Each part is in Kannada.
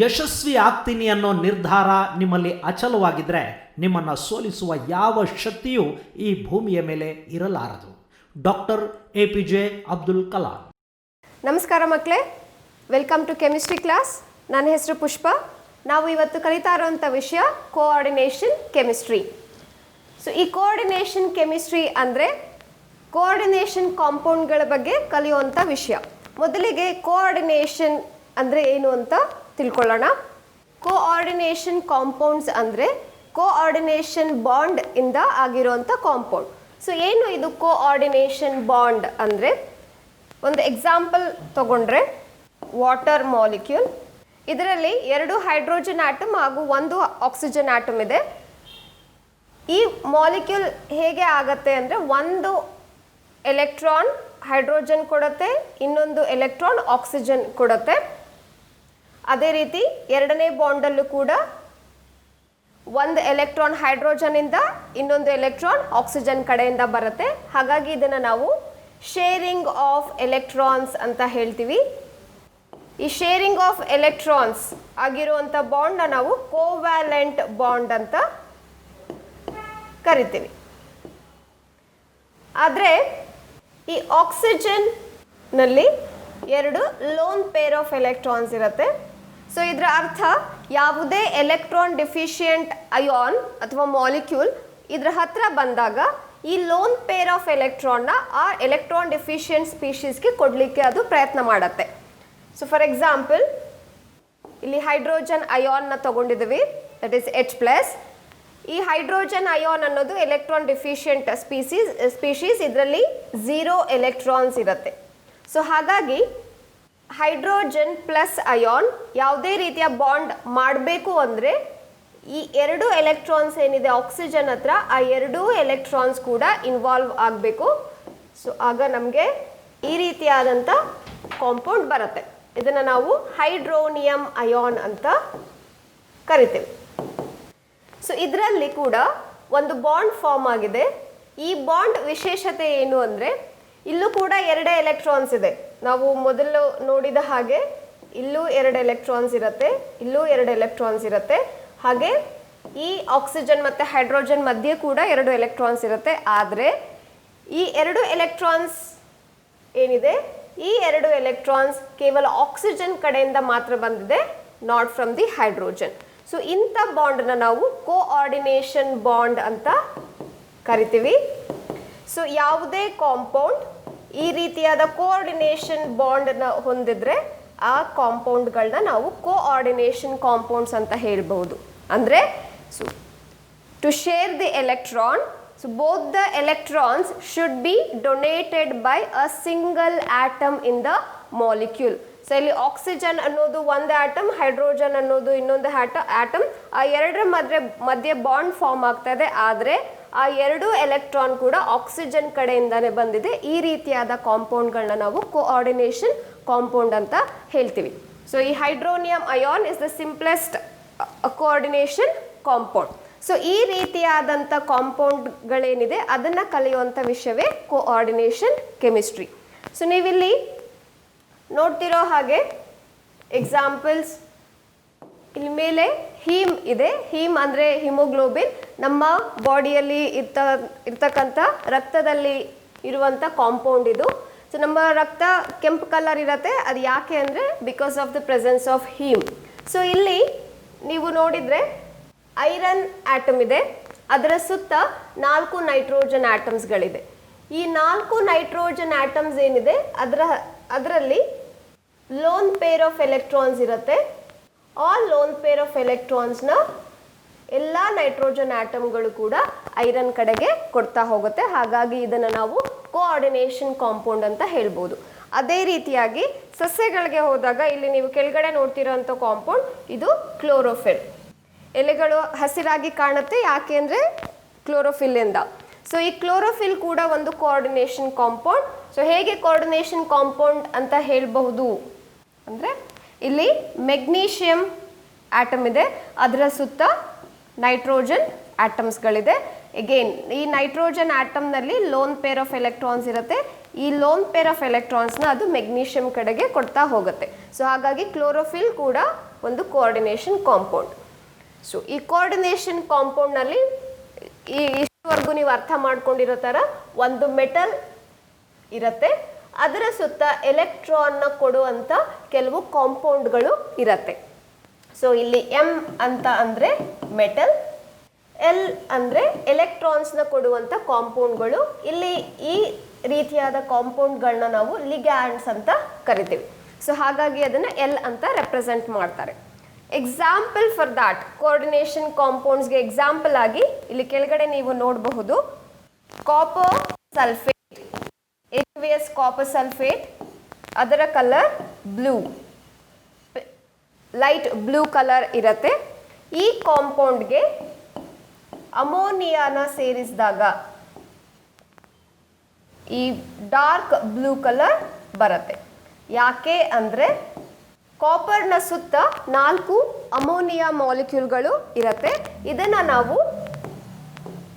ಯಶಸ್ವಿ ಆಗ್ತೀನಿ ಅನ್ನೋ ನಿರ್ಧಾರ ನಿಮ್ಮಲ್ಲಿ ಅಚಲವಾಗಿದ್ದರೆ ನಿಮ್ಮನ್ನು ಸೋಲಿಸುವ ಯಾವ ಶಕ್ತಿಯೂ ಈ ಭೂಮಿಯ ಮೇಲೆ ಇರಲಾರದು. Doctor APJ Abdul Kalam. ನಮಸ್ಕಾರ ಮಕ್ಕಳೇ, ವೆಲ್ಕಮ್ ಟು ಕೆಮಿಸ್ಟ್ರಿ ಕ್ಲಾಸ್. ನನ್ನ ಹೆಸರು ಪುಷ್ಪ. ನಾವು ಇವತ್ತು ಕಲಿತಾ ಇರುವಂಥ ವಿಷಯ ಕೋಆರ್ಡಿನೇಷನ್ ಕೆಮಿಸ್ಟ್ರಿ. ಸೊ ಈ ಕೋಆರ್ಡಿನೇಷನ್ ಕೆಮಿಸ್ಟ್ರಿ ಅಂದರೆ ಕೋಆರ್ಡಿನೇಷನ್ ಕಾಂಪೌಂಡ್ಗಳ ಬಗ್ಗೆ ಕಲಿಯುವಂಥ ವಿಷಯ. ಮೊದಲಿಗೆ ಕೋಆರ್ಡಿನೇಷನ್ ಅಂದರೆ ಏನು ಅಂತ ತಿಳ್ಕೊಳ್ಳೋಣ. ಕೋಆರ್ಡಿನೇಷನ್ ಕಾಂಪೌಂಡ್ಸ್ ಅಂದರೆ ಕೋಆರ್ಡಿನೇಷನ್ ಬಾಂಡ್ ಇಂದ ಆಗಿರುವಂಥ ಕಾಂಪೌಂಡ್. ಸೊ ಏನು ಇದು ಕೋಆರ್ಡಿನೇಷನ್ ಬಾಂಡ್ ಅಂದರೆ, ಒಂದು ಎಕ್ಸಾಂಪಲ್ ತಗೊಂಡ್ರೆ ವಾಟರ್ ಮಾಲಿಕ್ಯೂಲ್, ಇದರಲ್ಲಿ 2 ಹೈಡ್ರೋಜನ್ ಆಟಮ್ ಹಾಗೂ 1 ಆಕ್ಸಿಜನ್ ಆಟಮ್ ಇದೆ. ಈ ಮಾಲಿಕ್ಯೂಲ್ ಹೇಗೆ ಆಗತ್ತೆ ಅಂದರೆ, ಒಂದು ಎಲೆಕ್ಟ್ರಾನ್ ಹೈಡ್ರೋಜನ್ ಕೊಡುತ್ತೆ, ಇನ್ನೊಂದು ಎಲೆಕ್ಟ್ರಾನ್ ಆಕ್ಸಿಜನ್ ಕೊಡುತ್ತೆ. ಅದೇ ರೀತಿ ಎರಡನೇ ಬಾಂಡಲ್ಲೂ ಕೂಡ ಒಂದು ಎಲೆಕ್ಟ್ರಾನ್ ಹೈಡ್ರೋಜನಿಂದ ಇನ್ನೊಂದು ಎಲೆಕ್ಟ್ರಾನ್ ಆಕ್ಸಿಜನ್ ಕಡೆಯಿಂದ ಬರುತ್ತೆ. ಹಾಗಾಗಿ ಇದನ್ನು ನಾವು ಶೇರಿಂಗ್ ಆಫ್ ಎಲೆಕ್ಟ್ರಾನ್ಸ್ ಅಂತ ಹೇಳ್ತೀವಿ. ಈ ಶೇರಿಂಗ್ ಆಫ್ ಎಲೆಕ್ಟ್ರಾನ್ಸ್ ಆಗಿರುವಂಥ ಬಾಂಡ್ನ ನಾವು ಕೋವ್ಯಾಲೆಂಟ್ ಬಾಂಡ್ ಅಂತ ಕರಿತೀವಿ. ಆದರೆ ಈ ಆಕ್ಸಿಜನ್ನಲ್ಲಿ 2 ಲೋನ್ ಪೇರ್ ಆಫ್ ಎಲೆಕ್ಟ್ರಾನ್ಸ್ ಇರುತ್ತೆ. ಸೊ ಇದರ ಅರ್ಥ, ಯಾವುದೇ ಎಲೆಕ್ಟ್ರಾನ್ ಡಿಫಿಷಿಯೆಂಟ್ ಅಯಾನ್ ಅಥವಾ ಮಾಲಿಕ್ಯೂಲ್ ಇದರ ಹತ್ರ ಬಂದಾಗ ಈ ಲೋನ್ ಪೇರ್ ಆಫ್ ಎಲೆಕ್ಟ್ರಾನ್ನ ಆ ಎಲೆಕ್ಟ್ರಾನ್ ಡಿಫಿಷಿಯೆಂಟ್ ಸ್ಪೀಷೀಸ್ಗೆ ಕೊಡಲಿಕ್ಕೆ ಅದು ಪ್ರಯತ್ನ ಮಾಡುತ್ತೆ. ಸೊ ಫಾರ್ ಎಕ್ಸಾಂಪಲ್, ಇಲ್ಲಿ ಹೈಡ್ರೋಜನ್ ಅಯಾನ್ನ ತಗೊಂಡಿದ್ದೀವಿ, ದಟ್ ಈಸ್ H+. ಈ ಹೈಡ್ರೋಜನ್ ಅಯಾನ್ ಅನ್ನೋದು ಎಲೆಕ್ಟ್ರಾನ್ ಡಿಫಿಷಿಯೆಂಟ್ ಸ್ಪೀಷೀಸ್, ಇದರಲ್ಲಿ 0 ಎಲೆಕ್ಟ್ರಾನ್ಸ್ ಇರುತ್ತೆ. ಸೊ ಹಾಗಾಗಿ ಹೈಡ್ರೋಜನ್ ಪ್ಲಸ್ ಅಯಾನ್ ಯಾವುದೇ ರೀತಿಯ ಬಾಂಡ್ ಮಾಡಬೇಕು ಅಂದರೆ ಈ 2 ಎಲೆಕ್ಟ್ರಾನ್ಸ್ ಏನಿದೆ ಆಕ್ಸಿಜನ್ ಹತ್ರ, ಆ 2 ಎಲೆಕ್ಟ್ರಾನ್ಸ್ ಕೂಡ ಇನ್ವಾಲ್ವ್ ಆಗಬೇಕು. ಸೊ ಆಗ ನಮಗೆ ಈ ರೀತಿಯಾದಂಥ ಕಾಂಪೌಂಡ್ ಬರುತ್ತೆ. ಇದನ್ನು ನಾವು ಹೈಡ್ರೋನಿಯಂ ಅಯಾನ್ ಅಂತ ಕರಿತೀವಿ. ಸೊ ಇದರಲ್ಲಿ ಕೂಡ ಒಂದು ಬಾಂಡ್ ಫಾರ್ಮ್ ಆಗಿದೆ. ಈ ಬಾಂಡ್ ವಿಶೇಷತೆ ಏನು ಅಂದರೆ, ಇಲ್ಲೂ ಕೂಡ 2 ಎಲೆಕ್ಟ್ರಾನ್ಸ್ ಇದೆ. ನಾವು ಮೊದಲು ನೋಡಿದ ಹಾಗೆ ಇಲ್ಲೂ 2 ಎಲೆಕ್ಟ್ರಾನ್ಸ್ ಇರುತ್ತೆ, ಇಲ್ಲೂ 2 ಎಲೆಕ್ಟ್ರಾನ್ಸ್ ಇರುತ್ತೆ. ಹಾಗೆ ಈ ಆಕ್ಸಿಜನ್ ಮತ್ತು ಹೈಡ್ರೋಜನ್ ಮಧ್ಯೆ ಕೂಡ 2 ಎಲೆಕ್ಟ್ರಾನ್ಸ್ ಇರುತ್ತೆ. ಆದರೆ ಈ 2 ಎಲೆಕ್ಟ್ರಾನ್ಸ್ ಏನಿದೆ, ಈ 2 ಎಲೆಕ್ಟ್ರಾನ್ಸ್ ಕೇವಲ ಆಕ್ಸಿಜನ್ ಕಡೆಯಿಂದ ಮಾತ್ರ ಬಂದಿದೆ, not from the hydrogen. So ಇಂಥ ಬಾಂಡನ್ನ ನಾವು ಕೋಆರ್ಡಿನೇಷನ್ ಬಾಂಡ್ ಅಂತ ಕರಿತೀವಿ. ಸೊ ಯಾವುದೇ ಕಾಂಪೌಂಡ್ ಈ ರೀತಿಯಾದ ಕೋಆರ್ಡಿನೇಷನ್ ಬಾಂಡನ್ನು ಹೊಂದಿದ್ರೆ ಆ ಕಾಂಪೌಂಡ್ಗಳನ್ನ ನಾವು ಕೋಆರ್ಡಿನೇಷನ್ ಕಾಂಪೌಂಡ್ಸ್ ಅಂತ ಹೇಳ್ಬೋದು. ಅಂದರೆ to share the electron, so both the electrons should be donated by a single atom in the molecule. So ಇಲ್ಲಿ ಆಕ್ಸಿಜನ್ ಅನ್ನೋದು ಒಂದು ಆಟಮ್, ಹೈಡ್ರೋಜನ್ ಅನ್ನೋದು ಇನ್ನೊಂದು ಆಟಮ್, ಆ 2 ಮಧ್ಯೆ ಬಾಂಡ್ ಫಾರ್ಮ್ ಆಗ್ತಾ ಇದೆ. ಆದರೆ ಆ 2 ಎಲೆಕ್ಟ್ರಾನ್ ಕೂಡ ಆಕ್ಸಿಜನ್ ಕಡೆಯಿಂದಾನೇ ಬಂದಿದೆ. ಈ ರೀತಿಯಾದ ಕಾಂಪೌಂಡ್ಗಳನ್ನ ನಾವು ಕೋಆರ್ಡಿನೇಷನ್ ಕಾಂಪೌಂಡ್ ಅಂತ ಹೇಳ್ತೀವಿ. ಸೊ ಈ hydronium ion is the simplest coordination compound. So ಈ ರೀತಿಯಾದಂಥ ಕಾಂಪೌಂಡ್ಗಳೇನಿದೆ ಅದನ್ನು ಕಲಿಯುವಂಥ ವಿಷಯವೇ ಕೋಆರ್ಡಿನೇಷನ್ ಕೆಮಿಸ್ಟ್ರಿ. ಸೊ ನೀವಿಲ್ಲಿ ನೋಡ್ತಿರೋ ಹಾಗೆ ಎಕ್ಸಾಂಪಲ್ಸ್, ಇಲ್ಲಿ ಮೇಲೆ ಹೀಮ್ ಇದೆ. ಹೀಮ್ ಅಂದರೆ ಹಿಮೋಗ್ಲೋಬಿನ್, ನಮ್ಮ ಬಾಡಿಯಲ್ಲಿ ಇರ್ತಕ್ಕಂಥ ರಕ್ತದಲ್ಲಿ ಇರುವಂಥ ಕಾಂಪೌಂಡ್ ಇದು. ಸೊ ನಮ್ಮ ರಕ್ತ ಕೆಂಪು ಕಲರ್ ಇರುತ್ತೆ, ಅದು ಯಾಕೆ ಅಂದರೆ because of the presence of him. So ಇಲ್ಲಿ ನೀವು ನೋಡಿದರೆ ಐರನ್ ಆಟಮ್ ಇದೆ, ಅದರ ಸುತ್ತ 4 ನೈಟ್ರೋಜನ್ ಆಟಮ್ಸ್ಗಳಿದೆ. ಈ 4 ನೈಟ್ರೋಜನ್ ಆಟಮ್ಸ್ ಏನಿದೆ ಅದರಲ್ಲಿ ಲೋನ್ ಪೇರ್ ಆಫ್ ಎಲೆಕ್ಟ್ರಾನ್ಸ್ ಇರುತ್ತೆ. ಆ ಲೋನ್ ಪೇರ್ ಆಫ್ ಎಲೆಕ್ಟ್ರಾನ್ಸ್ನ ಎಲ್ಲ ನೈಟ್ರೋಜನ್ ಆಟಮ್ಗಳು ಕೂಡ ಐರನ್ ಕಡೆಗೆ ಕೊಡ್ತಾ ಹೋಗುತ್ತೆ. ಹಾಗಾಗಿ ಇದನ್ನು ನಾವು ಕೋಆರ್ಡಿನೇಷನ್ ಕಾಂಪೌಂಡ್ ಅಂತ ಹೇಳ್ಬೋದು. ಅದೇ ರೀತಿಯಾಗಿ ಸಸ್ಯಗಳಿಗೆ ಹೋದಾಗ ಇಲ್ಲಿ ನೀವು ಕೆಳಗಡೆ ನೋಡ್ತಿರೋಂಥ ಕಾಂಪೌಂಡ್ ಇದು ಕ್ಲೋರೋಫಿಲ್. ಎಲೆಗಳು ಹಸಿರಾಗಿ ಕಾಣುತ್ತೆ, ಯಾಕೆ ಅಂದರೆ ಕ್ಲೋರೋಫಿಲ್ಲಿಂದ. ಸೊ ಈ ಕ್ಲೋರೋಫಿಲ್ ಕೂಡ ಒಂದು ಕೋಆರ್ಡಿನೇಷನ್ ಕಾಂಪೌಂಡ್. ಸೊ ಹೇಗೆ ಕೋಆರ್ಡಿನೇಷನ್ ಕಾಂಪೌಂಡ್ ಅಂತ ಹೇಳಬಹುದು ಅಂದರೆ, ಇಲ್ಲಿ ಮೆಗ್ನೀಷಿಯಂ ಆಟಮ್ ಇದೆ, ಅದರ ಸುತ್ತ ನೈಟ್ರೋಜನ್ ಆಟಮ್ಸ್ಗಳಿದೆ. ಎಗೇನ್ ಈ ನೈಟ್ರೋಜನ್ ಆಟಮ್ನಲ್ಲಿ ಲೋನ್ ಪೇರ್ ಆಫ್ ಎಲೆಕ್ಟ್ರಾನ್ಸ್ ಇರುತ್ತೆ. ಈ ಲೋನ್ ಪೇರ್ ಆಫ್ ಎಲೆಕ್ಟ್ರಾನ್ಸ್ನ ಅದು ಮೆಗ್ನೀಷಿಯಂ ಕಡೆಗೆ ಕೊಡ್ತಾ ಹೋಗುತ್ತೆ. ಸೊ ಹಾಗಾಗಿ ಕ್ಲೋರೋಫಿಲ್ ಕೂಡ ಒಂದು ಕೋಆರ್ಡಿನೇಷನ್ ಕಾಂಪೌಂಡ್. ಸೊ ಈ ಕೋಆರ್ಡಿನೇಷನ್ ಕಾಂಪೌಂಡ್ನಲ್ಲಿ ಇಷ್ಟವರೆಗೂ ನೀವು ಅರ್ಥ ಮಾಡ್ಕೊಂಡಿರೋ ಥರ ಒಂದು ಮೆಟಲ್ ಇರುತ್ತೆ, ಅದರ ಸುತ್ತ ಎಲೆಕ್ಟ್ರಾನ್ನ ಕೊಡುವಂಥ ಕೆಲವು ಕಾಂಪೌಂಡ್ಗಳು ಇರುತ್ತೆ. ಸೊ ಇಲ್ಲಿ ಎಂ ಅಂತ ಅಂದರೆ ಮೆಟಲ್, ಎಲ್ ಅಂದರೆ ಎಲೆಕ್ಟ್ರಾನ್ಸ್ನ ಕೊಡುವಂಥ ಕಾಂಪೌಂಡ್ಗಳು. ಇಲ್ಲಿ ಈ ರೀತಿಯಾದ ಕಾಂಪೌಂಡ್ಗಳನ್ನ ನಾವು ಲಿಗ್ಯಾಂಡ್ಸ್ ಅಂತ ಕರಿತೀವಿ. ಸೊ ಹಾಗಾಗಿ ಅದನ್ನು ಎಲ್ ಅಂತ ರೆಪ್ರೆಸೆಂಟ್ ಮಾಡ್ತಾರೆ. ಎಕ್ಸಾಂಪಲ್ ಫಾರ್ ದ್ಯಾಟ್ ಕೋಆರ್ಡಿನೇಷನ್ ಕಾಂಪೌಂಡ್ಸ್ಗೆ ಎಕ್ಸಾಂಪಲ್ ಆಗಿ ಇಲ್ಲಿ ಕೆಳಗಡೆ ನೀವು ನೋಡಬಹುದು copper sulphate, AgVS copper sulphate, ಅದರ colour blue, light blue colour ಇರುತ್ತೆ. ಈ ಕಾಂಪೌಂಡ್ಗೆ ಅಮೋನಿಯಾನ ಸೇರಿಸಿದಾಗ ಈ ಡಾರ್ಕ್ ಬ್ಲೂ ಕಲರ್ ಬರುತ್ತೆ. ಯಾಕೆ ಅಂದರೆ ಕಾಪರ್ನ ಸುತ್ತ 4 ಅಮೋನಿಯಾ ಮಾಲಿಕ್ಯೂಲ್ಗಳು ಇರುತ್ತೆ. ಇದನ್ನು ನಾವು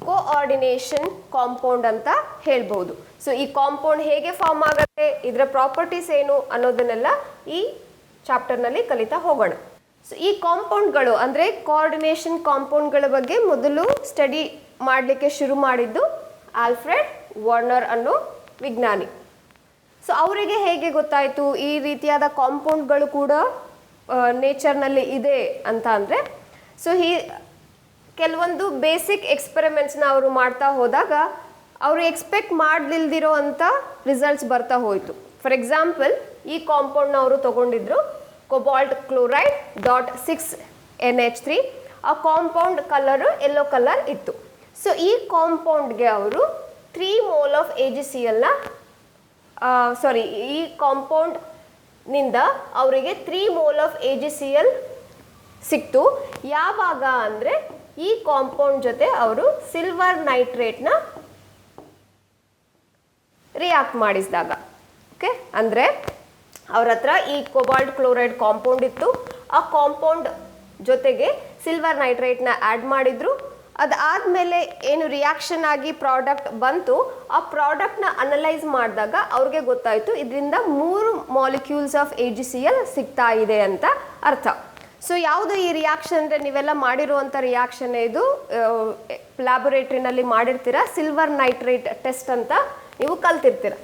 ಕೋಆರ್ಡಿನೇಷನ್ ಕಾಂಪೌಂಡ್ ಅಂತ ಹೇಳ್ಬೋದು. ಸೊ ಈ ಕಾಂಪೌಂಡ್ ಹೇಗೆ ಫಾರ್ಮ್ ಆಗುತ್ತೆ, ಇದರ ಪ್ರಾಪರ್ಟೀಸ್ ಏನು ಅನ್ನೋದನ್ನೆಲ್ಲ ಈ ಚಾಪ್ಟರ್ನಲ್ಲಿ ಕಲಿತಾ ಹೋಗೋಣ. ಸೊ ಈ ಕಾಂಪೌಂಡ್ಗಳು ಅಂದರೆ ಕೋಆರ್ಡಿನೇಷನ್ ಕಾಂಪೌಂಡ್ಗಳ ಬಗ್ಗೆ ಮೊದಲು ಸ್ಟಡಿ ಮಾಡಲಿಕ್ಕೆ ಶುರು ಮಾಡಿದ್ದು ಆಲ್ಫ್ರೆಡ್ ವಾರ್ನರ್ ಅನ್ನೋ ವಿಜ್ಞಾನಿ. ಸೊ ಅವರಿಗೆ ಹೇಗೆ ಗೊತ್ತಾಯಿತು ಈ ರೀತಿಯಾದ ಕಾಂಪೌಂಡ್ಗಳು ಕೂಡ ನೇಚರ್ನಲ್ಲಿ ಇದೆ ಅಂತ ಅಂದರೆ, ಸೊ ಕೆಲವೊಂದು ಬೇಸಿಕ್ ಎಕ್ಸ್ಪೆರಿಮೆಂಟ್ಸ್ನ ಅವರು ಮಾಡ್ತಾ ಹೋದಾಗ ಅವರು ಎಕ್ಸ್ಪೆಕ್ಟ್ ಮಾಡಲಿಲ್ದಿರೋ ಅಂಥ ರಿಸಲ್ಟ್ಸ್ ಬರ್ತಾ ಹೋಯಿತು. ಫಾರ್ ಎಕ್ಸಾಂಪಲ್ ಈ ಕಾಂಪೌಂಡ್ನ ಅವರು ತೊಗೊಂಡಿದ್ರು ಕೊಬಾಲ್ಟ್ ಕ್ಲೋರೈಡ್ .6NH3. ಆ ಕಾಂಪೌಂಡ್ ಕಲರು ಯೆಲ್ಲೋ ಕಲರ್ ಇತ್ತು. ಸೊ ಈ ಕಾಂಪೌಂಡ್ಗೆ ಅವರು 3 ಮೋಲ್ ಆಫ್ AgClನ ಈ ಕಾಂಪೌಂಡ್ನಿಂದ ಅವರಿಗೆ 3 ಮೋಲ್ ಆಫ್ AgCl ಸಿಕ್ತು. ಯಾವಾಗ ಅಂದರೆ ಈ ಕಾಂಪೌಂಡ್ ಜೊತೆ ಅವರು ಸಿಲ್ವರ್ ನೈಟ್ರೇಟ್ನ ರಿಯಾಕ್ಟ್ ಮಾಡಿಸಿದಾಗ. ಓಕೆ, ಅಂದರೆ ಅವ್ರ ಹತ್ರ ಈ ಕೊಬಾಲ್ಟ್ ಕ್ಲೋರೈಡ್ ಕಾಂಪೌಂಡ್ ಇತ್ತು, ಆ ಕಾಂಪೌಂಡ್ ಜೊತೆಗೆ ಸಿಲ್ವರ್ ನೈಟ್ರೇಟ್ನ ಆ್ಯಡ್ ಮಾಡಿದ್ರು. ಅದಾದಮೇಲೆ ಏನು ರಿಯಾಕ್ಷನ್ ಆಗಿ ಪ್ರಾಡಕ್ಟ್ ಬಂತು, ಆ ಪ್ರಾಡಕ್ಟ್ನ ಅನಲೈಸ್ ಮಾಡಿದಾಗ ಅವ್ರಿಗೆ ಗೊತ್ತಾಯಿತು ಇದರಿಂದ 3 ಮಾಲಿಕ್ಯೂಲ್ಸ್ ಆಫ್ AgCl ಸಿಗ್ತಾ ಇದೆ ಅಂತ ಅರ್ಥ. ಸೊ ಯಾವುದು ಈ ರಿಯಾಕ್ಷನ್ ಅಂದರೆ ನೀವೆಲ್ಲ ಮಾಡಿರುವಂಥ ರಿಯಾಕ್ಷನ್ ಇದು ಲ್ಯಾಬೊರೇಟ್ರಿನಲ್ಲಿ ಮಾಡಿರ್ತೀರ, ಸಿಲ್ವರ್ ನೈಟ್ರೇಟ್ ಟೆಸ್ಟ್ ಅಂತ ನೀವು ಕಲ್ತಿರ್ತೀರ.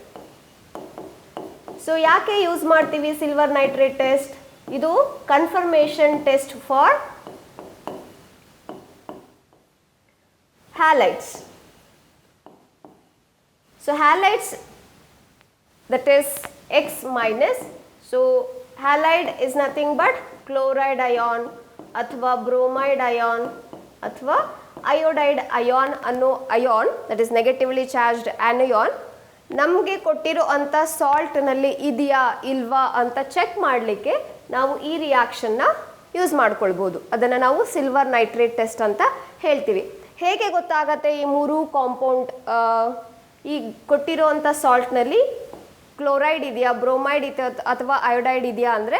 ಸೊ ಯಾಕೆ ಯೂಸ್ ಮಾಡ್ತೀವಿ ಸಿಲ್ವರ್ ನೈಟ್ರೇಟ್ ಟೆಸ್ಟ್? ಇದು confirmation test for halides. So halides, that is X minus. So halide is nothing but chloride ion ಅಥವಾ bromide ion ಅಥವಾ iodide ion ಅನ್ನೋ ion, that is negatively charged anion, ನಮಗೆ ಕೊಟ್ಟಿರೋ ಅಂಥ ಸಾಲ್ಟ್ನಲ್ಲಿ ಇದೆಯಾ ಇಲ್ವಾ ಅಂತ ಚೆಕ್ ಮಾಡಲಿಕ್ಕೆ ನಾವು ಈ ರಿಯಾಕ್ಷನ್ನ ಯೂಸ್ ಮಾಡ್ಕೊಳ್ಬೋದು. ಅದನ್ನು ನಾವು ಸಿಲ್ವರ್ ನೈಟ್ರೇಟ್ ಟೆಸ್ಟ್ ಅಂತ ಹೇಳ್ತೀವಿ. ಹೇಗೆ ಗೊತ್ತಾಗತ್ತೆ ಈ 3 ಕಾಂಪೌಂಡ್ ಈ ಕೊಟ್ಟಿರೋವಂಥ ಸಾಲ್ಟ್ನಲ್ಲಿ ಕ್ಲೋರೈಡ್ ಇದೆಯಾ, ಬ್ರೋಮೈಡ್ ಇದೆಯಾ ಅಥವಾ ಅಯೋಡೈಡ್ ಇದೆಯಾ ಅಂದರೆ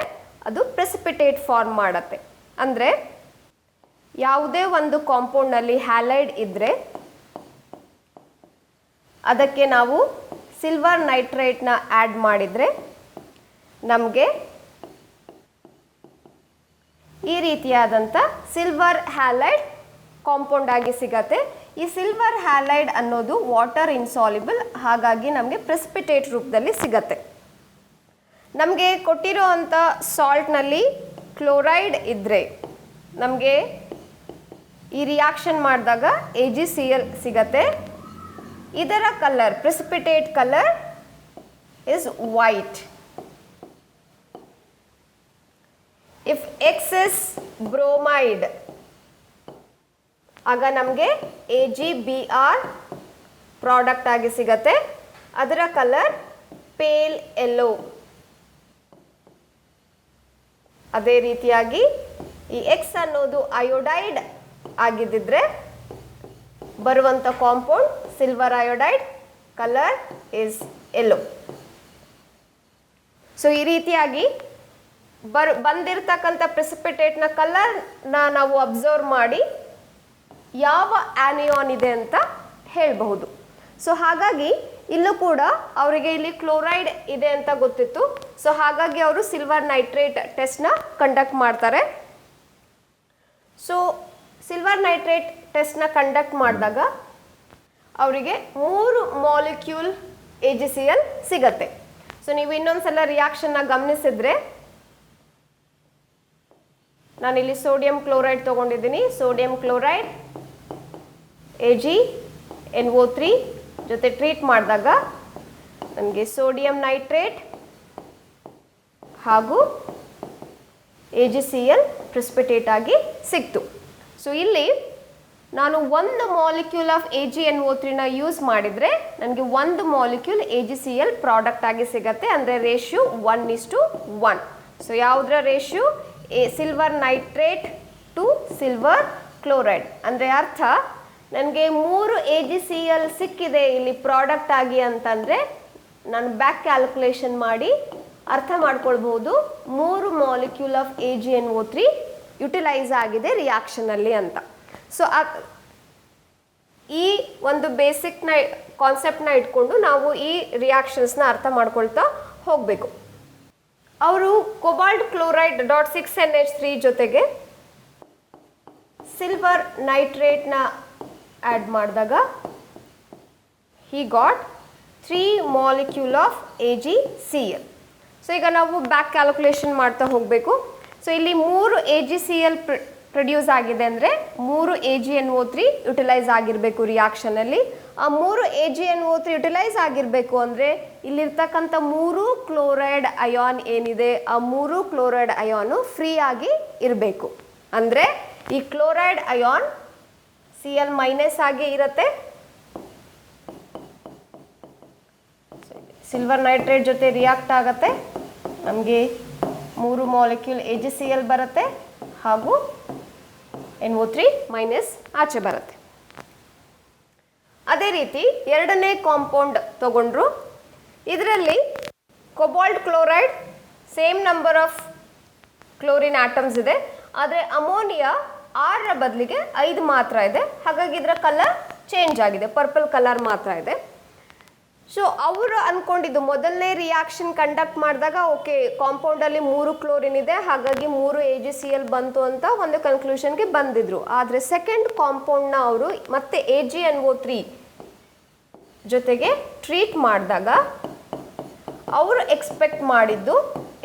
ಅದು ಪ್ರೆಸಿಪಿಟೇಟ್ ಫಾರ್ಮ್ ಮಾಡುತ್ತೆ. ಅಂದರೆ ಯಾವುದೇ ಒಂದು ಕಾಂಪೌಂಡ್ನಲ್ಲಿ ಹ್ಯಾಲೈಡ್ ಇದ್ದರೆ ಅದಕ್ಕೆ ನಾವು ಸಿಲ್ವರ್ ನೈಟ್ರೇಟ್ನ ಆ್ಯಡ್ ಮಾಡಿದರೆ ನಮಗೆ ಈ ರೀತಿಯಾದಂಥ ಸಿಲ್ವರ್ ಹ್ಯಾಲೈಡ್ ಕಾಂಪೌಂಡ್ ಆಗಿ ಸಿಗತ್ತೆ. ಈ ಸಿಲ್ವರ್ ಹ್ಯಾಲೈಡ್ ಅನ್ನೋದು ವಾಟರ್ ಇನ್ಸಾಲ್ಯುಬಲ್, ಹಾಗಾಗಿ ನಮಗೆ ಪ್ರೆಸಿಪಿಟೇಟ್ ರೂಪದಲ್ಲಿ ಸಿಗತ್ತೆ. ನಮಗೆ ಕೊಟ್ಟಿರೋ ಅಂಥ ಸಾಲ್ಟ್ನಲ್ಲಿ ಕ್ಲೋರೈಡ್ ಇದ್ದರೆ ನಮಗೆ ಈ ರಿಯಾಕ್ಷನ್ ಮಾಡಿದಾಗ AgCl ಸಿಗತ್ತೆ. ಇದರ colour precipitate colour is white. If X is bromide ಆಗ ನಮಗೆ AgBr ಪ್ರಾಡಕ್ಟ್ ಆಗಿ ಸಿಗತ್ತೆ. ಅದರ ಕಲರ್ ಪೇಲ್ ಯೆಲ್ಲೋ. ಅದೇ ರೀತಿಯಾಗಿ ಈ X ಅನ್ನೋದು ಅಯೋಡೈಡ್ ಆಗಿದ್ದರೆ ಬರುವಂಥ compound silver iodide, colour is yellow. So ಈ ರೀತಿಯಾಗಿ ಬಂದಿರತಕ್ಕಂಥ ಪ್ರೆಸಿಪಿಟೇಟ್ನ ಕಲರ್ನ ನಾವು ಅಬ್ಸರ್ವ್ ಮಾಡಿ ಯಾವ ಆನಿಯಾನ್ ಇದೆ ಅಂತ ಹೇಳಬಹುದು. ಸೊ ಹಾಗಾಗಿ ಇಲ್ಲೂ ಕೂಡ ಅವರಿಗೆ ಇಲ್ಲಿ ಕ್ಲೋರೈಡ್ ಇದೆ ಅಂತ ಗೊತ್ತಿತ್ತು. ಸೊ ಹಾಗಾಗಿ ಅವರು ಸಿಲ್ವರ್ ನೈಟ್ರೇಟ್ ಟೆಸ್ಟ್ನ ಕಂಡಕ್ಟ್ ಮಾಡ್ತಾರೆ. ಸೊ ಸಿಲ್ವರ್ ನೈಟ್ರೇಟ್ ಟೆಸ್ಟ್ನ ಕಂಡಕ್ಟ್ ಮಾಡಿದಾಗ ಅವರಿಗೆ 3 ಮಾಲಿಕ್ಯೂಲ್ AgCl ಸಿಗತ್ತೆ. ಸೊ ನೀವು ಇನ್ನೊಂದ್ಸಲ ರಿಯಾಕ್ಷನ್ನ ಗಮನಿಸಿದ್ರೆ, ನಾನಿಲ್ಲಿ ಸೋಡಿಯಂ ಕ್ಲೋರೈಡ್ ತಗೊಂಡಿದ್ದೀನಿ. ಸೋಡಿಯಂ ಕ್ಲೋರೈಡ್ AgNO3 ಜೊತೆ ಟ್ರೀಟ್ ಮಾಡಿದಾಗ ನನಗೆ ಸೋಡಿಯಂ ನೈಟ್ರೇಟ್ ಹಾಗೂ AgCl ಪ್ರೆಸಿಪಿಟೇಟ್ ಆಗಿ ಸಿಕ್ತು. ಸೊ ಇಲ್ಲಿ ನಾನು 1 ಮಾಲಿಕ್ಯೂಲ್ ಆಫ್ AgNO3ನ ಯೂಸ್ ಮಾಡಿದರೆ ನನಗೆ 1 ಮಾಲಿಕ್ಯೂಲ್ AgCl ಪ್ರಾಡಕ್ಟ್ ಆಗಿ ಸಿಗತ್ತೆ. ಅಂದರೆ ರೇಷಿಯೋ 1:1. ಸೊ ಯಾವುದರ ratio? Silver nitrate to silver chloride. ಅಂದರೆ ಅರ್ಥ ನನಗೆ 3 AgCl ಸಿಕ್ಕಿದೆ ಇಲ್ಲಿ ಪ್ರಾಡಕ್ಟ್ ಆಗಿ ಅಂತಂದರೆ ನಾನು ಬ್ಯಾಕ್ ಕ್ಯಾಲ್ಕುಲೇಷನ್ ಮಾಡಿ ಅರ್ಥ ಮಾಡ್ಕೊಳ್ಬಹುದು 3 ಮಾಲಿಕ್ಯೂಲ್ ಆಫ್ AgNO3 ಯುಟಿಲೈಸ್ ಆಗಿದೆ ರಿಯಾಕ್ಷನಲ್ಲಿ ಅಂತ. ಸೊ ಈ ಒಂದು ಬೇಸಿಕ್ನ ಕಾನ್ಸೆಪ್ಟ್ನ ಇಟ್ಕೊಂಡು ನಾವು ಈ ರಿಯಾಕ್ಷನ್ಸ್ನ ಅರ್ಥ ಮಾಡ್ಕೊಳ್ತಾ ಹೋಗಬೇಕು. ಅವರು ಕೊಬಾಲ್ಟ್ ಕ್ಲೋರೈಡ್ .6NH3 ಜೊತೆಗೆ ಸಿಲ್ವರ್ ನೈಟ್ರೇಟ್ನ ಆ್ಯಡ್ ಮಾಡಿದಾಗ he got 3 molecule of AgCl. So ಈಗ ನಾವು ಬ್ಯಾಕ್ ಕ್ಯಾಲ್ಕುಲೇಷನ್ ಮಾಡ್ತಾ ಹೋಗಬೇಕು. ಸೊ ಇಲ್ಲಿ 3 AgCl ಪ್ರೊಡ್ಯೂಸ್ ಆಗಿದೆ ಅಂದರೆ 3 AgNO3 ಯುಟಿಲೈಸ್ ಆಗಿರಬೇಕು ರಿಯಾಕ್ಷನಲ್ಲಿ. ಆ 3 AgNO3 ಯುಟಿಲೈಸ್ ಆಗಿರಬೇಕು ಅಂದರೆ ಇಲ್ಲಿರ್ತಕ್ಕಂಥ 3 ಕ್ಲೋರೈಡ್ ಅಯಾನ್ ಏನಿದೆ ಆ 3 ಕ್ಲೋರೈಡ್ ಅಯಾನು ಫ್ರೀ ಆಗಿ ಇರಬೇಕು. ಅಂದರೆ ಈ ಕ್ಲೋರೈಡ್ ಅಯಾನ್ Cl- ಆಗಿ ಇರುತ್ತೆ. ಸಿಲ್ವರ್ ನೈಟ್ರೇಟ್ ಜೊತೆ ರಿಯಾಕ್ಟ್ ಆಗುತ್ತೆ, ನಮಗೆ 3 ಮಾಲಿಕ್ಯೂಲ್ AgCl ಬರುತ್ತೆ ಹಾಗೂ NO3- ಆಚೆ ಬರುತ್ತೆ. ಅದೇ ರೀತಿ ಎರಡನೇ ಕಾಂಪೌಂಡ್ ತಗೊಂಡ್ರು. ಇದರಲ್ಲಿ cobalt chloride same number of chlorine atoms ಇದೆ, ಆದರೆ ಅಮೋನಿಯಾ 6ರ ಬದಲಿಗೆ 5 ಮಾತ್ರ ಇದೆ. ಹಾಗಾಗಿ ಇದರ ಕಲರ್ ಚೇಂಜ್ ಆಗಿದೆ, ಪರ್ಪಲ್ ಕಲರ್ ಮಾತ್ರ ಇದೆ. ಸೊ ಅವರು ಅಂದ್ಕೊಂಡಿದ್ದು ಮೊದಲನೇ ರಿಯಾಕ್ಷನ್ ಕಂಡಕ್ಟ್ ಮಾಡಿದಾಗ ಓಕೆ ಕಾಂಪೌಂಡಲ್ಲಿ 3 ಕ್ಲೋರಿನ್ ಇದೆ, ಹಾಗಾಗಿ 3 AgCl ಬಂತು ಅಂತ ಒಂದು ಕನ್ಕ್ಲೂಷನ್ಗೆ ಬಂದಿದ್ರು. ಆದರೆ ಸೆಕೆಂಡ್ ಕಾಂಪೌಂಡ್ನ ಅವರು ಮತ್ತೆ AgNO3 ಜೊತೆಗೆ ಟ್ರೀಟ್ ಮಾಡಿದಾಗ ಅವರು ಎಕ್ಸ್ಪೆಕ್ಟ್ ಮಾಡಿದ್ದು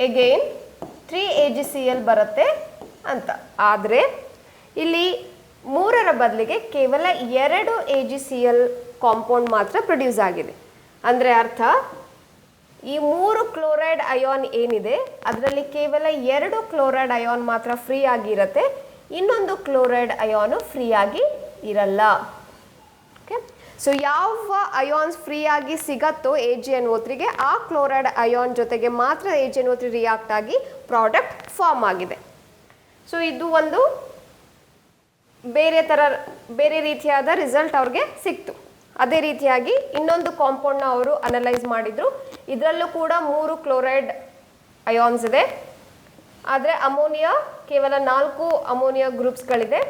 ಎಗೇನ್ 3 AgCl ಬರುತ್ತೆ ಅಂತ. ಆದರೆ ಇಲ್ಲಿ 3ರ ಬದಲಿಗೆ ಕೇವಲ 2 AgCl ಕಾಂಪೌಂಡ್ ಮಾತ್ರ ಪ್ರೊಡ್ಯೂಸ್ ಆಗಿದೆ. ಅಂದರೆ ಅರ್ಥ ಈ 3 ಕ್ಲೋರೈಡ್ ಅಯಾನ್ ಏನಿದೆ ಅದರಲ್ಲಿ ಕೇವಲ 2 ಕ್ಲೋರೈಡ್ ಅಯಾನ್ ಮಾತ್ರ ಫ್ರೀ ಆಗಿರುತ್ತೆ, ಇನ್ನೊಂದು ಕ್ಲೋರೈಡ್ ಅಯಾನು ಫ್ರೀ ಆಗಿ ಇರಲ್ಲ. ಓಕೆ, ಸೊ ಯಾವ ಅಯಾನ್ಸ್ ಫ್ರೀ ಆಗಿ ಸಿಗತ್ತೋ AgNO3ಗೆ ಆ ಕ್ಲೋರೈಡ್ ಅಯಾನ್ ಜೊತೆಗೆ ಮಾತ್ರ AgNO3 ರಿಯಾಕ್ಟ್ ಆಗಿ ಪ್ರಾಡಕ್ಟ್ ಫಾರ್ಮ್ ಆಗಿದೆ. ಸೊ ಇದು ಒಂದು ಬೇರೆ ರೀತಿಯಾದ ರಿಸಲ್ಟ್ ಅವ್ರಿಗೆ ಸಿಕ್ತು. ಅದೇ ರೀತಿಯಾಗಿ ಇನ್ನೊಂದು ಕಾಂಪೌಂಡ್ನ ಅವರು ಅನಲೈಸ್ ಮಾಡಿದರು. ಇದರಲ್ಲೂ ಕೂಡ 3 ಕ್ಲೋರೈಡ್ ಅಯಾನ್ಸ್ ಇದೆ, ಆದರೆ ಅಮೋನಿಯಾ ಕೇವಲ 4 ಅಮೋನಿಯಾ ಗ್ರೂಪ್ಸ್ಗಳಿದೆ.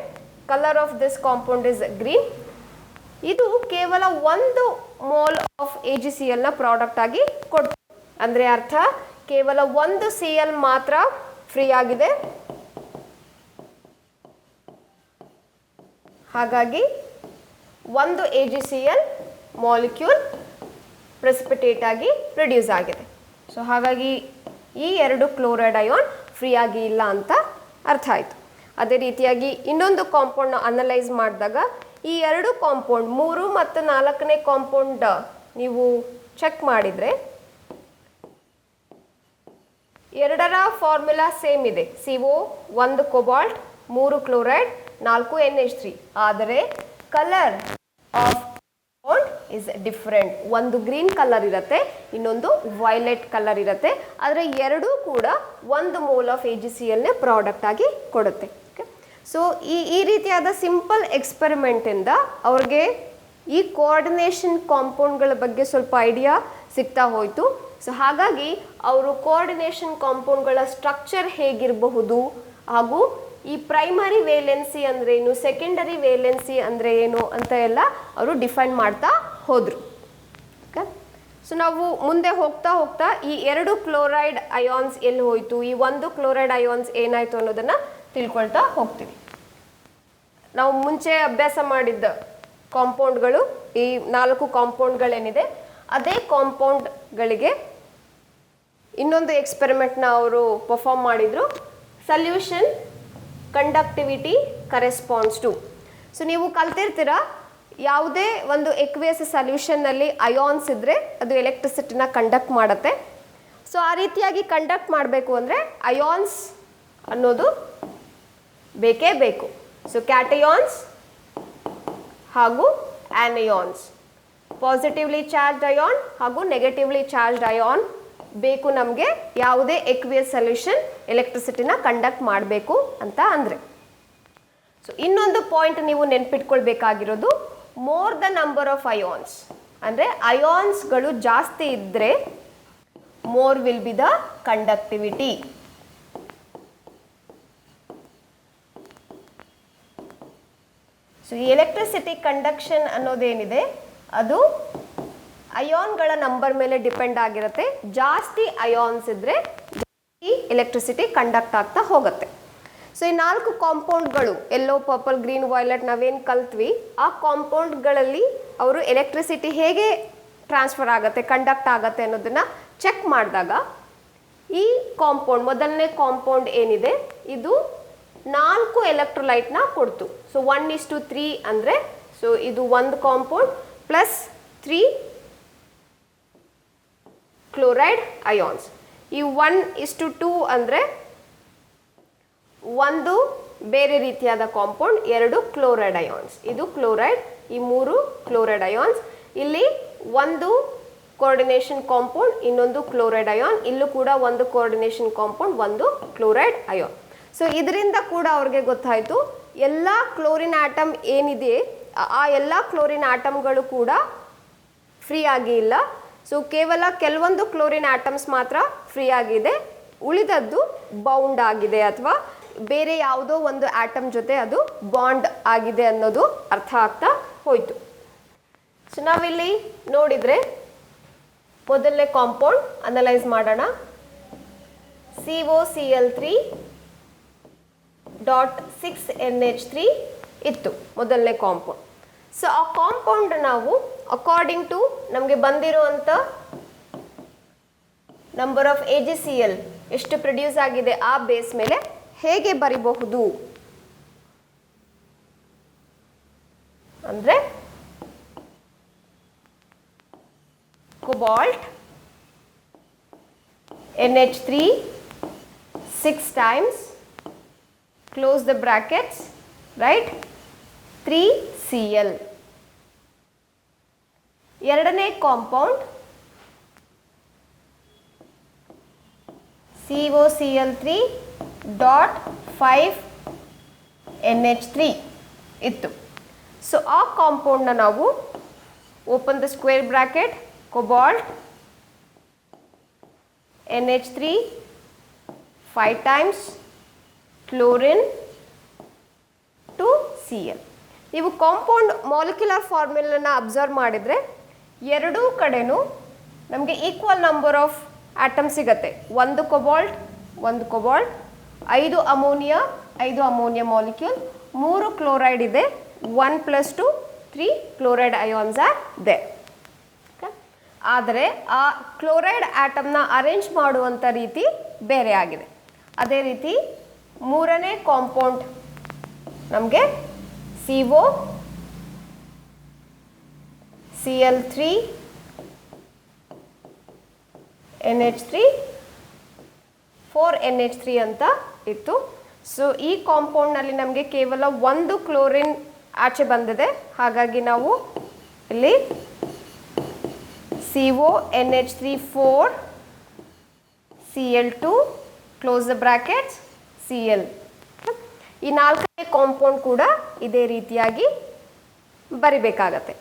Colour of this compound is green. ಇದು ಕೇವಲ 1 ಮೋಲ್ ಆಫ್ AgClನ ಪ್ರಾಡಕ್ಟ್ ಆಗಿ ಕೊಡ್ತು. ಅಂದರೆ ಅರ್ಥ ಕೇವಲ 1 Cl ಮಾತ್ರ ಫ್ರೀ ಆಗಿದೆ, ಹಾಗಾಗಿ 1 AgCl ಮಾಲಿಕ್ಯೂಲ್ ಪ್ರೆಸಿಪಿಟೇಟ್ ಆಗಿ ಪ್ರೊಡ್ಯೂಸ್ ಆಗಿದೆ. ಸೊ ಹಾಗಾಗಿ ಈ 2 ಕ್ಲೋರೈಡ್ ಅಯಾನ್ ಫ್ರೀ ಆಗಿ ಇಲ್ಲ ಅಂತ ಅರ್ಥ ಆಯಿತು. ಅದೇ ರೀತಿಯಾಗಿ ಇನ್ನೊಂದು ಕಾಂಪೌಂಡ್ನ ಅನಲೈಸ್ ಮಾಡಿದಾಗ ಈ 2 ಕಾಂಪೌಂಡ್ 3 ಮತ್ತು 4ನೇ ಕಾಂಪೌಂಡ್ ನೀವು ಚೆಕ್ ಮಾಡಿದರೆ 2ರ ಫಾರ್ಮುಲಾ ಸೇಮ್ ಇದೆ. CO 1 cobalt 3 chloride 4 NH3. ಆದರೆ colour of compound is different. ಒಂದು ಗ್ರೀನ್ ಕಲರ್ ಇರುತ್ತೆ, ಇನ್ನೊಂದು ವೈಲೆಟ್ ಕಲರ್ ಇರುತ್ತೆ. ಆದರೆ ಎರಡೂ ಕೂಡ 1 ಮೋಲ್ ಆಫ್ AgClನೇ ಪ್ರಾಡಕ್ಟ್ ಆಗಿ ಕೊಡುತ್ತೆ. ಸೊ ಈ ರೀತಿಯಾದ ಸಿಂಪಲ್ ಎಕ್ಸ್ಪೆರಿಮೆಂಟಿಂದ ಅವ್ರಿಗೆ ಈ ಕೋಆರ್ಡಿನೇಷನ್ ಕಾಂಪೌಂಡ್ಗಳ ಬಗ್ಗೆ ಸ್ವಲ್ಪ ಐಡಿಯಾ ಸಿಗ್ತಾ ಹೋಯಿತು. ಸೊ ಹಾಗಾಗಿ ಅವರು ಕೋಆರ್ಡಿನೇಷನ್ ಕಾಂಪೌಂಡ್ಗಳ ಸ್ಟ್ರಕ್ಚರ್ ಹೇಗಿರಬಹುದು ಹಾಗೂ ಈ ಪ್ರೈಮರಿ ವೇಲೆನ್ಸಿ ಅಂದರೆ ಏನು, ಸೆಕೆಂಡರಿ ವೇಲೆನ್ಸಿ ಅಂದರೆ ಏನು ಅಂತ ಎಲ್ಲ ಅವರು ಡಿಫೈನ್ ಮಾಡ್ತಾ ಹೋದರು. ಓಕೆ, ಸೊ ನಾವು ಮುಂದೆ ಹೋಗ್ತಾ ಹೋಗ್ತಾ ಈ 2 ಕ್ಲೋರೈಡ್ ಅಯಾನ್ಸ್ ಎಲ್ಲಿ ಹೋಯಿತು, ಈ 1 ಕ್ಲೋರೈಡ್ ಅಯಾನ್ಸ್ ಏನಾಯಿತು ಅನ್ನೋದನ್ನು ತಿಳ್ಕೊಳ್ತಾ ಹೋಗ್ತೀವಿ. ನಾವು ಮುಂಚೆ ಅಭ್ಯಾಸ ಮಾಡಿದ್ದ ಕಾಂಪೌಂಡ್ಗಳು, ಈ 4 ಕಾಂಪೌಂಡ್ಗಳೇನಿದೆ ಅದೇ ಕಾಂಪೌಂಡ್ಗಳಿಗೆ ಇನ್ನೊಂದು ಎಕ್ಸ್ಪೆರಿಮೆಂಟ್ನ ಅವರು ಪರ್ಫಾರ್ಮ್ ಮಾಡಿದರು. Solution conductivity corresponds to. So ನೀವು ಕಲ್ತಿರ್ತೀರ, ಯಾವುದೇ ಒಂದು ಎಕ್ವಿಯಸ್ ಸಲ್ಯೂಷನ್ನಲ್ಲಿ ಅಯಾನ್ಸ್ ಇದ್ದರೆ ಅದು ಎಲೆಕ್ಟ್ರಿಸಿಟಿನ ಕಂಡಕ್ಟ್ ಮಾಡುತ್ತೆ. ಸೊ ಆ ರೀತಿಯಾಗಿ ಕಂಡಕ್ಟ್ ಮಾಡಬೇಕು ಅಂದರೆ ಅಯಾನ್ಸ್ ಅನ್ನೋದು ಬೇಕೇ ಬೇಕು. ಸೊ ಕ್ಯಾಟಯಾನ್ಸ್ ಹಾಗೂ ಆ್ಯನಯಾನ್ಸ್, ಪಾಸಿಟಿವ್ಲಿ ಚಾರ್ಜ್ಡ್ ಅಯಾನ್ ಹಾಗೂ ನೆಗೆಟಿವ್ಲಿ ಚಾರ್ಜ್ಡ್ ಅಯಾನ್ ಬೇಕು ನಮಗೆ ಯಾವುದೇ ಎಕ್ವಿಯಸ್ ಸೊಲ್ಯೂಷನ್ ಎಲೆಕ್ಟ್ರಿಸಿಟಿನ ಕಂಡಕ್ಟ್ ಮಾಡಬೇಕು ಅಂತ ಅಂದರೆ. ಸೊ ಇನ್ನೊಂದು ಪಾಯಿಂಟ್ ನೀವು ನೆನ್ಪಿಟ್ಕೊಳ್ಬೇಕಾಗಿರೋದು, more the number of ions, ಅಂದರೆ ಅಯಾನ್ಸ್ಗಳು ಜಾಸ್ತಿ ಇದ್ದರೆ more will be the conductivity. So ಈ ಎಲೆಕ್ಟ್ರಿಸಿಟಿ ಕಂಡಕ್ಷನ್ ಅನ್ನೋದೇನಿದೆ ಅದು ಅಯಾನ್ಗಳ ನಂಬರ್ ಮೇಲೆ ಡಿಪೆಂಡ್ ಆಗಿರುತ್ತೆ. ಜಾಸ್ತಿ ಅಯಾನ್ಸ್ ಇದ್ದರೆ ಈ ಎಲೆಕ್ಟ್ರಿಸಿಟಿ ಕಂಡಕ್ಟ್ ಆಗ್ತಾ ಹೋಗುತ್ತೆ. ಸೊ ಈ 4 ಕಾಂಪೌಂಡ್ಗಳು ಯೆಲ್ಲೋ, ಪರ್ಪಲ್, ಗ್ರೀನ್, ವೈಲೆಟ್ ನಾವೇನು ಕಲ್ತ್ವಿ ಆ ಕಾಂಪೌಂಡ್ಗಳಲ್ಲಿ ಅವರು ಎಲೆಕ್ಟ್ರಿಸಿಟಿ ಹೇಗೆ ಟ್ರಾನ್ಸ್ಫರ್ ಆಗುತ್ತೆ, ಕಂಡಕ್ಟ್ ಆಗುತ್ತೆ ಅನ್ನೋದನ್ನು ಚೆಕ್ ಮಾಡಿದಾಗ ಈ ಕಾಂಪೌಂಡ್, ಮೊದಲನೇ ಕಾಂಪೌಂಡ್ ಏನಿದೆ ಇದು 4 ಎಲೆಕ್ಟ್ರೋಲೈಟ್ನ ಕೊಡ್ತು. ಸೊ 1:3 ಅಂದರೆ, ಸೊ ಇದು ಒಂದು ಕಾಂಪೌಂಡ್ ಪ್ಲಸ್ 3 ಕ್ಲೋರೈಡ್ ಅಯಾನ್ಸ್. ಈ 1:2 ಅಂದರೆ ಒಂದು ಬೇರೆ ರೀತಿಯಾದ ಕಾಂಪೌಂಡ್, 2 ಕ್ಲೋರೈಡ್ ಅಯಾನ್ಸ್. ಇದು ಕ್ಲೋರೈಡ್, ಈ 3 ಕ್ಲೋರೈಡ್ ಅಯಾನ್ಸ್. ಇಲ್ಲಿ ಒಂದು ಕೋಆರ್ಡಿನೇಷನ್ ಕಾಂಪೌಂಡ್, ಇನ್ನೊಂದು ಕ್ಲೋರೈಡ್ ಅಯಾನ್. ಇಲ್ಲೂ ಕೂಡ ಒಂದು ಕೋಆರ್ಡಿನೇಷನ್ ಕಾಂಪೌಂಡ್, ಒಂದು ಕ್ಲೋರೈಡ್ ಅಯಾನ್. ಸೊ ಇದರಿಂದ ಕೂಡ ಅವ್ರಿಗೆ ಗೊತ್ತಾಯಿತು ಎಲ್ಲ ಕ್ಲೋರಿನ್ ಆಟಮ್ ಏನಿದೆ ಆ ಎಲ್ಲ ಕ್ಲೋರಿನ್ ಆಟಮ್ಗಳು ಕೂಡ ಫ್ರೀ ಆಗಿ ಇಲ್ಲ. ಸೊ ಕೇವಲ ಕೆಲವೊಂದು ಕ್ಲೋರಿನ್ ಆಟಮ್ಸ್ ಮಾತ್ರ ಫ್ರೀ ಆಗಿದೆ, ಉಳಿದದ್ದು ಬೌಂಡ್ ಆಗಿದೆ ಅಥವಾ ಬೇರೆ ಯಾವುದೋ ಒಂದು ಆಟಮ್ ಜೊತೆ ಅದು ಬಾಂಡ್ ಆಗಿದೆ ಅನ್ನೋದು ಅರ್ಥ ಆಗ್ತಾ ಹೋಯಿತು. ಸೊ ನಾವಿಲ್ಲಿ ನೋಡಿದರೆ ಮೊದಲನೇ ಕಾಂಪೌಂಡ್ ಅನಲೈಸ್ ಮಾಡೋಣ. COCl3.6NH3 ಇತ್ತು ಮೊದಲನೇ ಕಾಂಪೌಂಡ್. ಸೊ ಆ ಕಾಂಪೌಂಡ್ ನಾವು ಅಕಾರ್ಡಿಂಗ್ ಟು ನಮಗೆ ಬಂದಿರುವಂಥ ನಂಬರ್ ಆಫ್ AgCl ಎಷ್ಟು ಪ್ರೊಡ್ಯೂಸ್ ಆಗಿದೆ ಆ ಬೇಸ್ ಮೇಲೆ ಹೇಗೆ ಬರಿಬಹುದು ಅಂದರೆ, cobalt NH3 6 times, close the brackets, right, 3Cl. ಎರಡನೇ ಕಾಂಪೌಂಡ್ COCl3.5NH3 ಇತ್ತು. ಸೊ ಆ ಕಾಂಪೌಂಡ್ನ ನಾವು open the square bracket, cobalt NH3 5 times, chlorine 2Cl. ನೀವು ಕಾಂಪೌಂಡ್ ಮಾಲಿಕ್ಯುಲರ್ ಫಾರ್ಮುಲನ ಅಬ್ಸರ್ವ್ ಮಾಡಿದರೆ ಎರಡೂ ಕಡೆನೂ ನಮಗೆ ಈಕ್ವಲ್ ನಂಬರ್ ಆಫ್ ಆಟಮ್ ಸಿಗುತ್ತೆ. ಒಂದು cobalt, 5 ammonia, 5 ammonia molecule, 3 chloride ಇದೆ, 1 + 2 3 ಕ್ಲೋರೈಡ್ ಅಯಾನ್ಸ್ ಆರ್ ದೇ. ಆದರೆ ಆ ಕ್ಲೋರೈಡ್ ಆಟಮ್ನ ಅರೇಂಜ್ ಮಾಡುವಂಥ ರೀತಿ ಬೇರೆ ಆಗಿದೆ. ಅದೇ ರೀತಿ ಮೂರನೇ ಕಾಂಪೌಂಡ್ ನಮಗೆ COCl3 NH3 4NH3 ಅಂತ ಇತ್ತು. ಸೊ ಈ ಕಾಂಪೌಂಡ್ನಲ್ಲಿ ನಮಗೆ ಕೇವಲ ಒಂದು ಕ್ಲೋರಿನ್ ಆಚೆ ಬಂದಿದೆ. ಹಾಗಾಗಿ ನಾವು ಇಲ್ಲಿ CONH3 4 Cl2 close the brackets Cl. ಈ ನಾಲ್ಕನೇ ಕಾಂಪೌಂಡ್ ಕೂಡ ಇದೇ ರೀತಿಯಾಗಿ ಬರಿಬೇಕಾಗತ್ತೆ.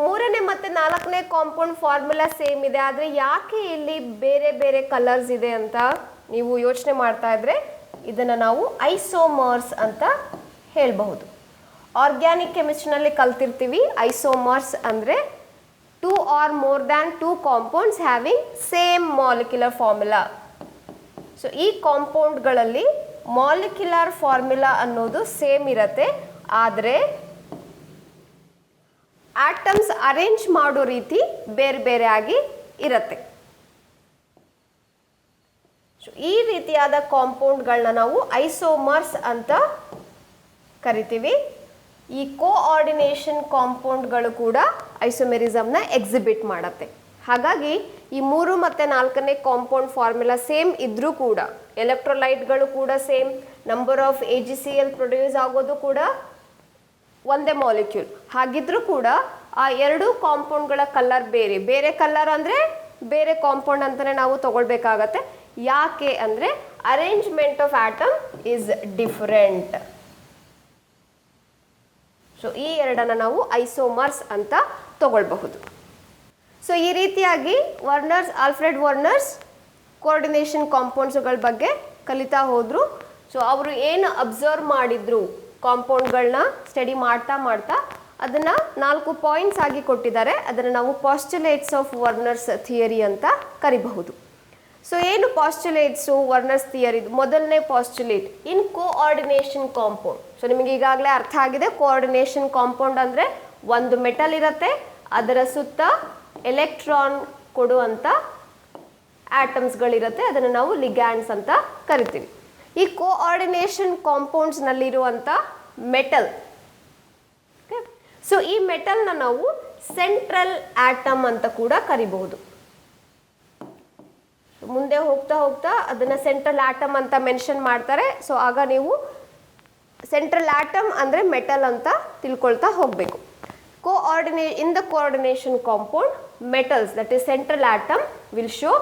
ಮೂರನೇ ಮತ್ತು ನಾಲ್ಕನೇ ಕಾಂಪೌಂಡ್ ಫಾರ್ಮುಲಾ ಸೇಮ್ ಇದೆ, ಆದರೆ ಯಾಕೆ ಇಲ್ಲಿ ಬೇರೆ ಬೇರೆ ಕಲರ್ಸ್ ಇದೆ ಅಂತ ನೀವು ಯೋಚನೆ ಮಾಡ್ತಾ ಇದ್ರೆ ಇದನ್ನು ನಾವು ಐಸೋಮರ್ಸ್ ಅಂತ ಹೇಳಬಹುದು. ಆರ್ಗ್ಯಾನಿಕ್ ಕೆಮಿಸ್ಟ್ರಿನಲ್ಲಿ ಕಲ್ತಿರ್ತೀವಿ. ಐಸೋಮರ್ಸ್ ಅಂದರೆ 2 or more than 2 compounds having same molecular formula. So ಈ ಕಾಂಪೌಂಡ್ಗಳಲ್ಲಿ ಮಾಲಿಕ್ಯುಲರ್ ಫಾರ್ಮುಲಾ ಅನ್ನೋದು ಸೇಮ್ ಇರುತ್ತೆ, ಆದರೆ ಆಟಮ್ಸ್ ಅರೇಂಜ್ ಮಾಡೋ ರೀತಿ ಬೇರೆ ಬೇರೆ ಆಗಿ ಇರುತ್ತೆ. ಈ ರೀತಿಯಾದ ಕಾಂಪೌಂಡ್ಗಳನ್ನ ನಾವು ಐಸೋಮರ್ಸ್ ಅಂತ ಕರಿತೀವಿ. ಈ ಕೋಆರ್ಡಿನೇಷನ್ ಕಾಂಪೌಂಡ್ಗಳು ಕೂಡ ಐಸೋಮೆರಿಸಮ್ನ ಎಕ್ಸಿಬಿಟ್ ಮಾಡುತ್ತೆ. ಹಾಗಾಗಿ ಈ 3 ಮತ್ತು 4ನೇ ಕಾಂಪೌಂಡ್ ಫಾರ್ಮುಲಾ ಸೇಮ್ ಇದ್ರೂ ಕೂಡ, ಎಲೆಕ್ಟ್ರೋಲೈಟ್ಗಳು ಕೂಡ same, number of AgCl produce ಆಗೋದು ಕೂಡ ಒಂದೇ ಮಾಲಿಕ್ಯೂಲ್, ಹಾಗಿದ್ರೂ ಕೂಡ ಆ 2 ಕಾಂಪೌಂಡ್ಗಳ ಕಲರ್ ಬೇರೆ ಬೇರೆ. ಕಲರ್ ಅಂದರೆ ಬೇರೆ ಕಾಂಪೌಂಡ್ ಅಂತಲೇ ನಾವು ತಗೊಳ್ಬೇಕಾಗತ್ತೆ. ಯಾಕೆ ಅಂದರೆ arrangement of atom is different. So ಈ ಎರಡನ್ನು ನಾವು ಐಸೋಮರ್ಸ್ ಅಂತ ತಗೊಳ್ಬಹುದು. ಸೊ ಈ ರೀತಿಯಾಗಿ ಆಲ್ಫ್ರೆಡ್ ವರ್ನರ್ಸ್ ಕೋಆರ್ಡಿನೇಷನ್ ಕಾಂಪೌಂಡ್ಸ್ಗಳ ಬಗ್ಗೆ ಕಲಿತಾ ಹೋದರು. ಸೊ ಅವರು ಏನು ಅಬ್ಸರ್ವ್ ಮಾಡಿದ್ರು ಕಾಂಪೌಂಡ್ಗಳನ್ನ ಸ್ಟಡಿ ಮಾಡ್ತಾ ಮಾಡ್ತಾ ಅದನ್ನು 4 ಪಾಯಿಂಟ್ಸ್ ಆಗಿ ಕೊಟ್ಟಿದ್ದಾರೆ. ಅದನ್ನು ನಾವು ಪಾಸ್ಟುಲೇಟ್ಸ್ ಆಫ್ ವರ್ನರ್ಸ್ ಥಿಯರಿ ಅಂತ ಕರಿಬಹುದು. ಸೊ ಏನು ಪಾಸ್ಟುಲೇಟ್ಸು ವರ್ನರ್ಸ್ ಥಿಯರಿದು? ಮೊದಲನೇ ಪಾಸ್ಟುಲೇಟ್, ಇನ್ ಕೋಆರ್ಡಿನೇಷನ್ ಕಾಂಪೌಂಡ್. ಸೊ ನಿಮಗೆ ಈಗಾಗಲೇ ಅರ್ಥ ಆಗಿದೆ, ಕೋಆರ್ಡಿನೇಷನ್ ಕಾಂಪೌಂಡ್ ಅಂದರೆ ಒಂದು ಮೆಟಲ್ ಇರುತ್ತೆ, ಅದರ ಸುತ್ತ ಎಲೆಕ್ಟ್ರಾನ್ ಕೊಡುವಂಥ ಆಟಮ್ಸ್ಗಳಿರುತ್ತೆ, ಅದನ್ನು ನಾವು ಲಿಗ್ಯಾಂಡ್ಸ್ ಅಂತ ಕರಿತೀವಿ. ಈ ಕೋಆರ್ಡಿನೇಷನ್ ಕಾಂಪೌಂಡ್ಸ್ನಲ್ಲಿರುವಂಥ ಮೆಟಲ್, ಸೊ ಈ ಮೆಟಲ್ನ ನಾವು ಸೆಂಟ್ರಲ್ ಆಟಮ್ ಅಂತ ಕೂಡ ಕರಿಬಹುದು. ಮುಂದೆ ಹೋಗ್ತಾ ಹೋಗ್ತಾ ಅದನ್ನು ಸೆಂಟ್ರಲ್ ಆಟಮ್ ಅಂತ ಮೆನ್ಷನ್ ಮಾಡ್ತಾರೆ. ಸೊ ಆಗ ನೀವು ಸೆಂಟ್ರಲ್ ಆಟಮ್ ಅಂದರೆ ಮೆಟಲ್ ಅಂತ ತಿಳ್ಕೊಳ್ತಾ ಹೋಗಬೇಕು. In the coordination compound, metals, that is central atom, will show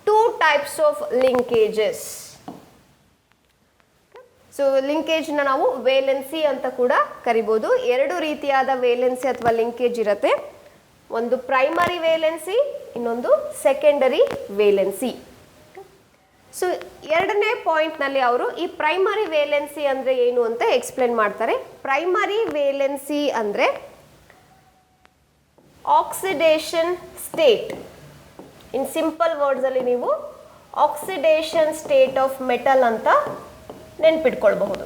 2 types of linkages. So ಲಿಂಕೇಜ್ನ ನಾವು ವೇಲೆನ್ಸಿ ಅಂತ ಕೂಡ ಕರಿಬೋದು. 2 ರೀತಿಯಾದ ವೇಲೆನ್ಸಿ ಅಥವಾ ಲಿಂಕೇಜ್ ಇರುತ್ತೆ. ಒಂದು ಪ್ರೈಮರಿ ವೇಲೆನ್ಸಿ, ಇನ್ನೊಂದು ಸೆಕೆಂಡರಿ ವೇಲೆನ್ಸಿ. ಸೊ 2ನೇ ಪಾಯಿಂಟ್ನಲ್ಲಿ ಅವರು ಈ ಪ್ರೈಮರಿ ವೇಲೆನ್ಸಿ ಅಂದರೆ ಏನು ಅಂತ ಎಕ್ಸ್ಪ್ಲೇನ್ ಮಾಡ್ತಾರೆ. ಪ್ರೈಮರಿ ವೇಲೆನ್ಸಿ ಅಂದರೆ ಆಕ್ಸಿಡೇಷನ್ ಸ್ಟೇಟ್. ಇನ್ ಸಿಂಪಲ್ ವರ್ಡ್ಸಲ್ಲಿ ನೀವು ಆಕ್ಸಿಡೇಷನ್ ಸ್ಟೇಟ್ ಆಫ್ ಮೆಟಲ್ ಅಂತ ನೆನ್ಪಿಟ್ಕೊಳ್ಬಹುದು.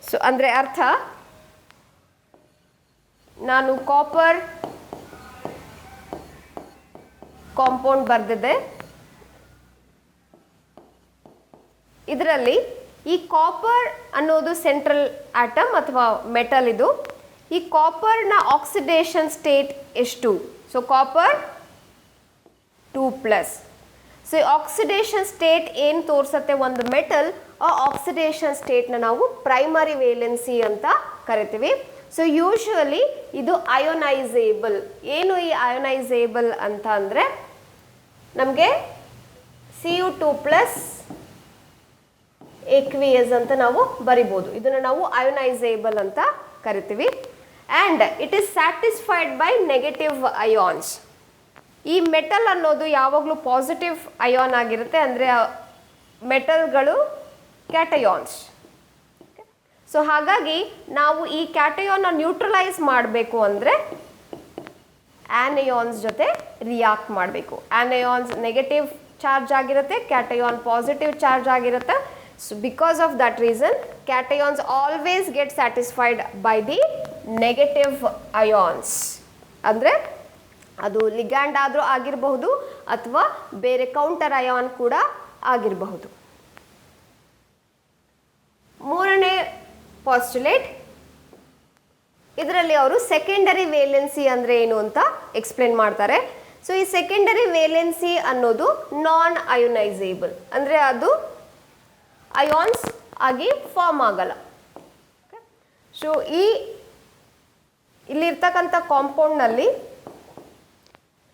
ಸೊ ಅಂದರೆ ಅರ್ಥ, ನಾನು ಕಾಪರ್ ಕಾಂಪೌಂಡ್ ಬರೆದಿದ್ದೆ. ಇದರಲ್ಲಿ ಈ ಕಾಪರ್ ಅನ್ನೋದು ಸೆಂಟ್ರಲ್ ಆಟಮ್ ಅಥವಾ ಮೆಟಲ್. ಇದು ಈ ಕಾಪರ್ನ ಆಕ್ಸಿಡೇಷನ್ ಸ್ಟೇಟ್ ಎಷ್ಟು? So copper 2+. So oxidation state ಏನು ತೋರಿಸುತ್ತೆ ಒಂದು ಮೆಟಲ್, ಆ ಆಕ್ಸಿಡೇಷನ್ ಸ್ಟೇಟ್ನ ನಾವು ಪ್ರೈಮರಿ ವೇಲೆನ್ಸಿ ಅಂತ ಕರಿತೀವಿ. ಸೊ ಯೂಶುವಲಿ ಇದು ಅಯೋನೈಸೇಬಲ್. ಏನು ಈ ಅಯೋನೈಸೇಬಲ್ ಅಂತ ಅಂದರೆ, ನಮಗೆ Cu2+ ಎಕ್ವಿಯಸ್ ಅಂತ ನಾವು ಬರಿಬೋದು. ಇದನ್ನು ನಾವು ಅಯೋನೈಸೇಬಲ್ ಅಂತ ಕರಿತೀವಿ. And it is satisfied by negative ions. ಈ ಮೆಟಲ್ ಅನ್ನೋದು ಯಾವಾಗಲೂ ಪಾಸಿಟಿವ್ ಅಯಾನ್ ಆಗಿರುತ್ತೆ, ಅಂದರೆ ಮೆಟಲ್ಗಳು ಕ್ಯಾಟಯಾನ್ಸ್. ಸೊ ಹಾಗಾಗಿ ನಾವು ಈ ಕ್ಯಾಟಯಾನ್ನ ನ್ಯೂಟ್ರಲೈಸ್ ಮಾಡಬೇಕು ಅಂದರೆ ಆ್ಯನಯಾನ್ಸ್ ಜೊತೆ ರಿಯಾಕ್ಟ್ ಮಾಡಬೇಕು. ಆ್ಯನಯಾನ್ಸ್ ನೆಗೆಟಿವ್ ಚಾರ್ಜ್ ಆಗಿರುತ್ತೆ, ಕ್ಯಾಟಯಾನ್ ಪಾಸಿಟಿವ್ ಚಾರ್ಜ್ ಆಗಿರುತ್ತೆ. So because of that reason cations always get satisfied by the negative ions. ಅಂದರೆ ಅದು ಲಿಗ್ಯಾಂಡ್ ಆದರೂ ಆಗಿರಬಹುದು ಅಥವಾ ಬೇರೆ ಕೌಂಟರ್ ಅಯಾನ್ ಕೂಡ ಆಗಿರಬಹುದು. 3ನೇ ಪಾಸ್ಟುಲೇಟ್, ಇದರಲ್ಲಿ ಅವರು ಸೆಕೆಂಡರಿ ವೇಲೆನ್ಸಿ ಅಂದರೆ ಏನು ಅಂತ ಎಕ್ಸ್ಪ್ಲೇನ್ ಮಾಡ್ತಾರೆ. ಸೊ ಈ ಸೆಕೆಂಡರಿ ವೇಲೆನ್ಸಿ ಅನ್ನೋದು ನಾನ್ ಅಯೋನೈಸೇಬಲ್, ಅಂದರೆ ಅದು ಅಯಾನ್ಸ್ ಆಗಿ ಫಾರ್ಮ್ ಆಗಲ್ಲ. ಸೊ ಇಲ್ಲಿರ್ತಕ್ಕಂಥ ಕಾಂಪೌಂಡ್ನಲ್ಲಿ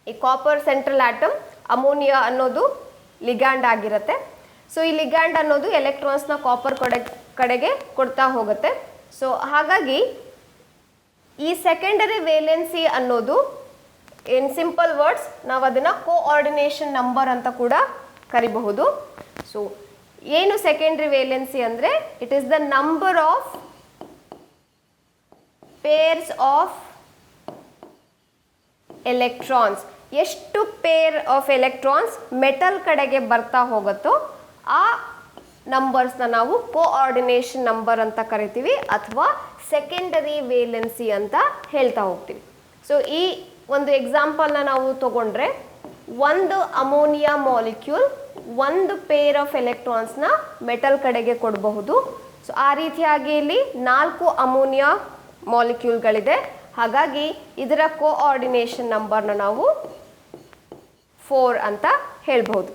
ಈ ಕಾಪರ್ ಸೆಂಟ್ರಲ್ ಆಟಮ್, ಅಮೋನಿಯಾ ಅನ್ನೋದು ಲಿಗ್ಯಾಂಡ್ ಆಗಿರುತ್ತೆ. ಸೊ ಈ ಲಿಗ್ಯಾಂಡ್ ಅನ್ನೋದು ಎಲೆಕ್ಟ್ರಾನ್ಸ್ನ ಕಾಪರ್ ಕಡೆಗೆ ಕೊಡ್ತಾ ಹೋಗುತ್ತೆ. ಸೊ ಹಾಗಾಗಿ ಈ ಸೆಕೆಂಡರಿ ವೇಲೆನ್ಸಿ ಅನ್ನೋದು ಇನ್ ಸಿಂಪಲ್ ವರ್ಡ್ಸ್ ನಾವು ಅದನ್ನು ಕೋಆರ್ಡಿನೇಷನ್ ನಂಬರ್ ಅಂತ ಕೂಡ ಕರಿಬಹುದು. ಸೊ ಏನು ಸೆಕೆಂಡರಿ ವೇಲೆನ್ಸಿ ಅಂದರೆ, it is the number of pairs of electrons. ಎಷ್ಟು ಪೇರ್ ಆಫ್ ಎಲೆಕ್ಟ್ರಾನ್ಸ್ ಮೆಟಲ್ ಕಡೆಗೆ ಬರ್ತಾ ಹೋಗುತ್ತೋ ಆ ನಂಬರ್ಸ್ನ ನಾವು ಕೋಆರ್ಡಿನೇಷನ್ ನಂಬರ್ ಅಂತ ಕರಿತೀವಿ ಅಥವಾ ಸೆಕೆಂಡರಿ ವೇಲೆನ್ಸಿ ಅಂತ ಹೇಳ್ತಾ ಹೋಗ್ತೀವಿ. ಸೊ ಈ ಒಂದು ಎಕ್ಸಾಂಪಲ್ನ ನಾವು ತಗೊಂಡ್ರೆ, ಒಂದು ಅಮೋನಿಯಾ ಮಾಲಿಕ್ಯೂಲ್ ಒಂದು ಪೇರ್ ಆಫ್ ಎಲೆಕ್ಟ್ರಾನ್ಸ್ನ ಮೆಟಲ್ ಕಡೆಗೆ ಕೊಡಬಹುದು. ಸೊ ಆ ರೀತಿಯಾಗಿ ಇಲ್ಲಿ 4 ಅಮೋನಿಯಾ ಮಾಲಿಕ್ಯೂಲ್ಗಳಿದೆ. ಹಾಗಾಗಿ ಇದರ ಕೋಆರ್ಡಿನೇಷನ್ ನಂಬರ್ನ ನಾವು 4 ಅಂತ ಹೇಳ್ಬೋದು.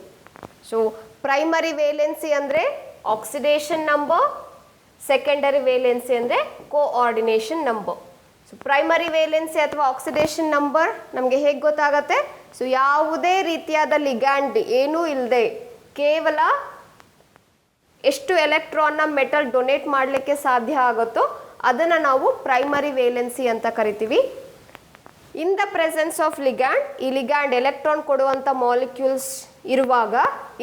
ಸೊ ಪ್ರೈಮರಿ ವೇಲೆನ್ಸಿ ಅಂದರೆ ಆಕ್ಸಿಡೇಷನ್ ನಂಬರ್, ಸೆಕೆಂಡರಿ ವೇಲೆನ್ಸಿ ಅಂದರೆ coordination number. So primary valency ಅಥವಾ ಆಕ್ಸಿಡೇಷನ್ ನಂಬರ್ ನಮಗೆ ಹೇಗೆ ಗೊತ್ತಾಗತ್ತೆ? ಸೊ ಯಾವುದೇ ರೀತಿಯಾದ ಲಿಗ್ಯಾಂಡ್ ಏನೂ ಇಲ್ಲದೆ ಕೇವಲ ಎಷ್ಟು ಎಲೆಕ್ಟ್ರಾನ್ನ ಮೆಟಲ್ ಡೊನೇಟ್ ಮಾಡಲಿಕ್ಕೆ ಸಾಧ್ಯ ಆಗುತ್ತೋ ಅದನ್ನು ನಾವು ಪ್ರೈಮರಿ ವೇಲೆನ್ಸಿ ಅಂತ ಕರಿತೀವಿ. In the presence of ligand, ಈ ಲಿಗ್ಯಾಂಡ್ ಎಲೆಕ್ಟ್ರಾನ್ ಕೊಡುವಂಥ ಮಾಲಿಕ್ಯೂಲ್ಸ್ ಇರುವಾಗ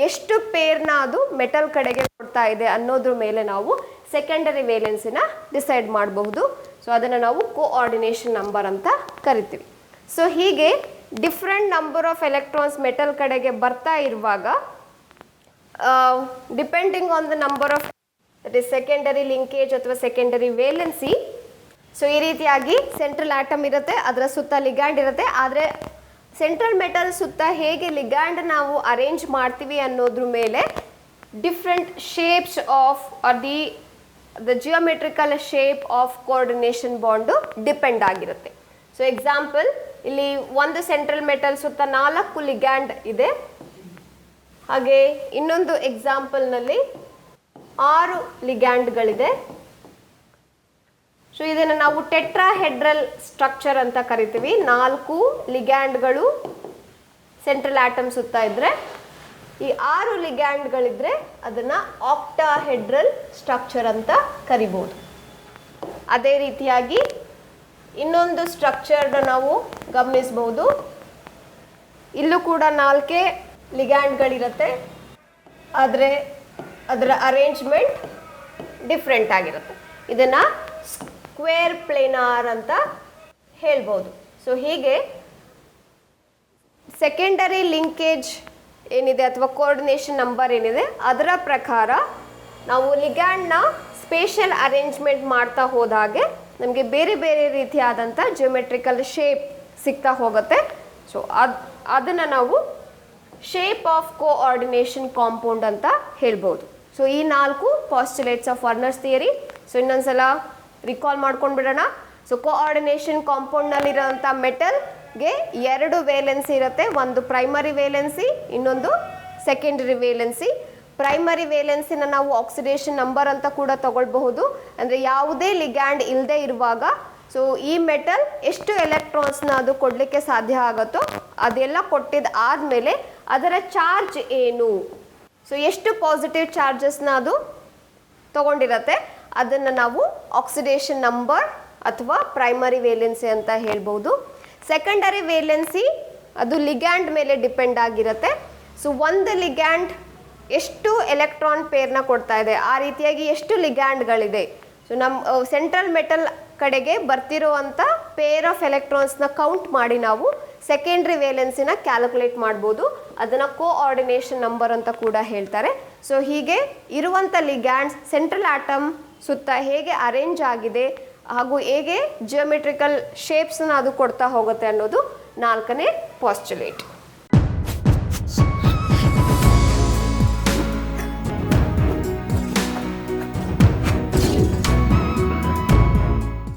ಎಷ್ಟು ಪೇರ್ನ ಅದು ಮೆಟಲ್ ಕಡೆಗೆ ಕೊಡ್ತಾ ಇದೆ ಅನ್ನೋದ್ರ ಮೇಲೆ ನಾವು ಸೆಕೆಂಡರಿ ವೇಲೆನ್ಸಿನ ಡಿಸೈಡ್ ಮಾಡಬಹುದು. ಸೊ ಅದನ್ನು ನಾವು ಕೋಆರ್ಡಿನೇಷನ್ ನಂಬರ್ ಅಂತ ಕರಿತೀವಿ. ಸೊ ಹೀಗೆ different number of electrons metal ಕಡೆಗೆ ಬರ್ತಾ ಇರುವಾಗ depending on the number of that is secondary linkage ಅಥವಾ ಸೆಕೆಂಡರಿ ವೇಲೆನ್ಸಿ. ಸೊ ಈ ರೀತಿಯಾಗಿ ಸೆಂಟ್ರಲ್ ಆಟಮ್ ಇರುತ್ತೆ, ಅದರ ಸುತ್ತ ಲಿಗ್ಯಾಂಡ್ ಇರುತ್ತೆ. ಆದರೆ ಸೆಂಟ್ರಲ್ ಮೆಟಲ್ ಸುತ್ತ ಹೇಗೆ ಲಿಗ್ಯಾಂಡ್ ನಾವು ಅರೇಂಜ್ ಮಾಡ್ತೀವಿ ಅನ್ನೋದ್ರ ಮೇಲೆ different shapes of the geometrical shape of coordination bond depend ಆಗಿರುತ್ತೆ. ಸೊ ಎಕ್ಸಾಂಪಲ್, ಇಲ್ಲಿ ಒಂದು ಸೆಂಟ್ರಲ್ ಮೆಟಲ್ ಸುತ್ತ 4 ಲಿಗ್ಯಾಂಡ್ ಇದೆ. ಹಾಗೆ ಇನ್ನೊಂದು ಎಕ್ಸಾಂಪಲ್ನಲ್ಲಿ 6 ಲಿಗ್ಯಾಂಡ್ಗಳಿದೆ. ಸೊ ಇದನ್ನು ನಾವು ಟೆಟ್ರಾಹೆಡ್ರಲ್ ಸ್ಟ್ರಕ್ಚರ್ ಅಂತ ಕರಿತೀವಿ. 4 ಲಿಗ್ಯಾಂಡ್ಗಳು ಸೆಂಟ್ರಲ್ ಆಟಮ್ ಸುತ್ತ ಇದ್ದರೆ, ಈ 6 ಲಿಗ್ಯಾಂಡ್ಗಳಿದ್ರೆ ಅದನ್ನು ಆಕ್ಟಾಹೆಡ್ರಲ್ ಸ್ಟ್ರಕ್ಚರ್ ಅಂತ ಕರಿಬೋದು. ಅದೇ ರೀತಿಯಾಗಿ ಇನ್ನೊಂದು ಸ್ಟ್ರಕ್ಚರ್ನ ನಾವು ಗಮನಿಸಬಹುದು. ಇಲ್ಲೂ ಕೂಡ 4 ಲಿಗ್ಯಾಂಡ್ಗಳಿರುತ್ತೆ, ಆದರೆ ಅದರ ಅರೇಂಜ್ಮೆಂಟ್ ಡಿಫ್ರೆಂಟ್ ಆಗಿರುತ್ತೆ. ಇದನ್ನು ಸ್ಕ್ವೇರ್ ಪ್ಲೇನಾರ್ ಅಂತ ಹೇಳ್ಬೋದು. ಸೊ ಹೀಗೆ ಸೆಕೆಂಡರಿ ಲಿಂಕೇಜ್ ಏನಿದೆ ಅಥವಾ ಕೋಆರ್ಡಿನೇಷನ್ ನಂಬರ್ ಏನಿದೆ ಅದರ ಪ್ರಕಾರ ನಾವು ಲಿಗ್ಯಾಂಡ್ನ ಸ್ಪೇಷಿಯಲ್ ಅರೇಂಜ್ಮೆಂಟ್ ಮಾಡ್ತಾ ಹೋದಾಗೆ ನಮಗೆ ಬೇರೆ ಬೇರೆ ರೀತಿಯಾದಂಥ ಜಿಯೋಮೆಟ್ರಿಕಲ್ ಶೇಪ್ ಸಿಗ್ತಾ ಹೋಗುತ್ತೆ. ಸೊ ಅದನ್ನು ನಾವು ಶೇಪ್ ಆಫ್ ಕೋಆರ್ಡಿನೇಷನ್ ಕಾಂಪೌಂಡ್ ಅಂತ ಹೇಳ್ಬೋದು. ಸೊ ಈ 4 ಪಾಸ್ಟುಲೇಟ್ಸ್ ಆಫ್ ವರ್ನರ್ಸ್ ಥಿಯರಿ. ಸೊ ಇನ್ನೊಂದ್ಸಲ ರಿಕಾಲ್ ಮಾಡ್ಕೊಂಡು ಬಿಡೋಣ. ಸೊ ಕೋಆರ್ಡಿನೇಷನ್ ಕಾಂಪೌಂಡ್ನಲ್ಲಿರೋಂಥ ಮೆಟಲ್ಗೆ 2 ವೇಲೆನ್ಸಿ ಇರುತ್ತೆ. ಒಂದು ಪ್ರೈಮರಿ ವೇಲೆನ್ಸಿ, ಇನ್ನೊಂದು ಸೆಕೆಂಡರಿ ವೇಲೆನ್ಸಿ. ಪ್ರೈಮರಿ ವೇಲೆನ್ಸಿನ ನಾವು ಆಕ್ಸಿಡೇಷನ್ ನಂಬರ್ ಅಂತ ಕೂಡ ತಗೊಳ್ಬಹುದು. ಅಂದರೆ ಯಾವುದೇ ಲಿಗ್ಯಾಂಡ್ ಇಲ್ಲದೆ ಇರುವಾಗ ಸೊ ಈ ಮೆಟಲ್ ಎಷ್ಟು ಎಲೆಕ್ಟ್ರಾನ್ಸ್ನ ಅದು ಕೊಡಲಿಕ್ಕೆ ಸಾಧ್ಯ ಆಗುತ್ತೋ ಅದೆಲ್ಲ ಕೊಟ್ಟಿದ್ದು ಆದಮೇಲೆ ಅದರ ಚಾರ್ಜ್ ಏನು, ಸೊ ಎಷ್ಟು ಪಾಸಿಟಿವ್ ಚಾರ್ಜಸ್ನ ಅದು ತಗೊಂಡಿರತ್ತೆ ಅದನ್ನು ನಾವು ಆಕ್ಸಿಡೇಷನ್ ನಂಬರ್ ಅಥವಾ ಪ್ರೈಮರಿ ವೇಲೆನ್ಸಿ ಅಂತ ಹೇಳ್ಬೋದು. ಸೆಕೆಂಡರಿ ವೇಲೆನ್ಸಿ ಅದು ಲಿಗ್ಯಾಂಡ್ ಮೇಲೆ ಡಿಪೆಂಡ್ ಆಗಿರುತ್ತೆ. ಸೊ ಒಂದು ಲಿಗ್ಯಾಂಡ್ ಎಷ್ಟು ಎಲೆಕ್ಟ್ರಾನ್ ಪೇರ್ನ ಕೊಡ್ತಾ ಇದೆ, ಆ ರೀತಿಯಾಗಿ ಎಷ್ಟು ಲಿಗ್ಯಾಂಡ್ಗಳಿದೆ. ಸೊ ನಮ್ಮ ಸೆಂಟ್ರಲ್ ಮೆಟಲ್ ಕಡೆಗೆ ಬರ್ತಿರೋವಂಥ ಪೇರ್ ಆಫ್ ಎಲೆಕ್ಟ್ರಾನ್ಸ್ನ ಕೌಂಟ್ ಮಾಡಿ ನಾವು ಸೆಕೆಂಡ್ರಿ ವೇಲೆನ್ಸಿನ ಕ್ಯಾಲ್ಕುಲೇಟ್ ಮಾಡ್ಬೋದು. ಅದನ್ನು ಕೋಆರ್ಡಿನೇಷನ್ ನಂಬರ್ ಅಂತ ಕೂಡ ಹೇಳ್ತಾರೆ. ಸೊ ಹೀಗೆ ಇರುವಂಥ ಲಿಗ್ಯಾಂಡ್ಸ್ ಸೆಂಟ್ರಲ್ ಆಟಮ್ ಸುತ್ತ ಹೇಗೆ ಅರೇಂಜ್ ಆಗಿದೆ ಹಾಗೂ ಹೇಗೆ ಜಿಯೋಮೆಟ್ರಿಕಲ್ ಶೇಪ್ಸ್ನ ಅದು ಕೊಡ್ತಾ ಹೋಗುತ್ತೆ ಅನ್ನೋದು 4ನೇ ಪಾಸ್ಟುಲೇಟ್.